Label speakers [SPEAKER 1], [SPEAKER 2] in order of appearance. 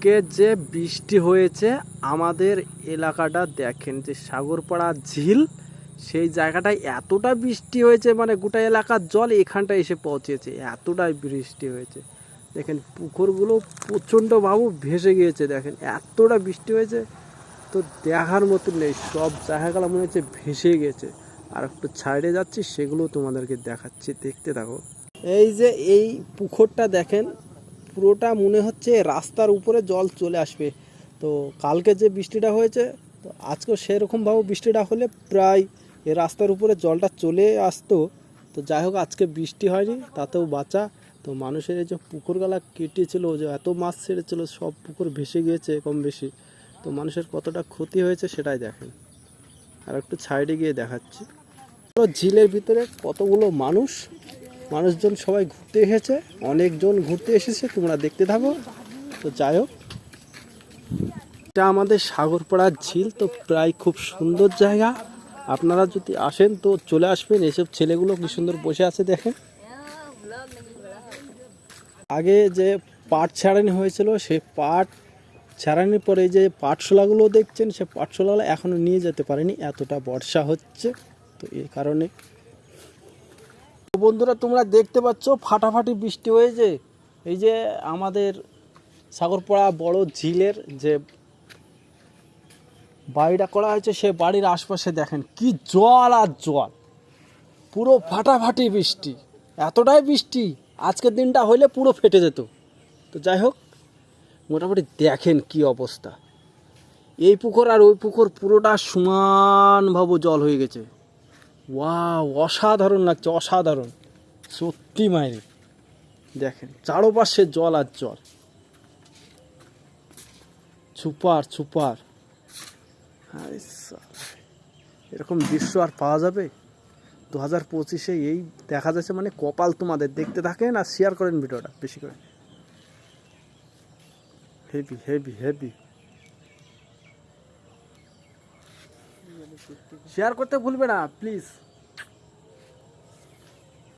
[SPEAKER 1] কালকে যে বৃষ্টি হয়েছে আমাদের এলাকাটা দেখেন, যে সাগরপাড়া ঝিল, সেই জায়গাটায় এতটা বৃষ্টি হয়েছে, মানে গোটা এলাকার জল এখানটায় এসে পৌঁছেছে, এতটাই বৃষ্টি হয়েছে। দেখেন পুকুরগুলো প্রচণ্ডভাবে ভেসে গিয়েছে, দেখেন এতটা বৃষ্টি হয়েছে, তো দেখার মতো নেই। সব জায়গাগুলো মনে হচ্ছে ভেসে গেছে। আর একটু ছাইডে যাচ্ছি, সেগুলো তোমাদেরকে দেখাচ্ছি, দেখতে থাকো। এই যে এই পুকুরটা দেখেন, পুরোটা মনে হচ্ছে রাস্তার উপরে জল চলে আসবে। তো কালকে যে বৃষ্টিটা হয়েছে, তো আজকেও সেরকমভাবে বৃষ্টিটা হলে প্রায় এই রাস্তার উপরে জলটা চলে আসতো। তো যাই হোক, আজকে বৃষ্টি হয়নি, তাতেও বাঁচা। তো মানুষের এই যে পুকুরগুলা কেটেছিল, যে এত মাছ ছেড়েছিল, সব পুকুর ভেসে গিয়েছে কম বেশি। তো মানুষের কতটা ক্ষতি হয়েছে সেটাই দেখেন। আর একটু সাইডে গিয়ে দেখাচ্ছি, ঝিলের ভিতরে কতগুলো মানুষজন সবাই ঘুরতে এসেছে, অনেকজন ঘুরতে এসেছে, তোমরা দেখতে থাকো। তো যাই হোক, এটা আমাদের সাগরপাড়ার ঝিল, তো প্রায় খুব সুন্দর জায়গা। আপনারা যদি আসেন তো চলে আসবেন। এসব ছেলেগুলো কি সুন্দর বসে আছে দেখেন। আগে যে পাট ছাড়ানি হয়েছিল, সেই পাট ছাড়ানির পরে যে পাটশোলাগুলো দেখছেন, সে পাটশোলাগুলো এখনও নিয়ে যেতে পারেনি, এতটা বর্ষা হচ্ছে। তো এই কারণে বন্ধুরা, তোমরা দেখতে পাচ্ছ ফাটাফাটি বৃষ্টি হয়েছে। এই যে আমাদের সাগরপাড়া বড় ঝিলের যে বাড়িটা করা হয়েছে, সে বাড়ির আশপাশে দেখেন কি জল আর জল, পুরো ফাটাফাটি বৃষ্টি। এতটাই বৃষ্টি, আজকের দিনটা হইলে পুরো ফেটে যেত। তো যাই হোক, মোটামুটি দেখেন কি অবস্থা। এই পুকুর আর ওই পুকুর পুরোটা সমানভাবে জল হয়ে গেছে। ওয়াও, অসাধারণ লাগছে, অসাধারণ সত্যি মায়ের। দেখেন চারপাশে জল আর জল, সুপার সুপার। এরকম দৃশ্য আর পাওয়া যাবে 2025-এ? এই দেখা যাচ্ছে, মানে কপাল তোমাদের। দেখতে থাকেন আর শেয়ার করেন ভিডিওটা বেশি করে। হেভি হেভি হেভি, শেয়ার করতে ভুলবে না প্লিজ।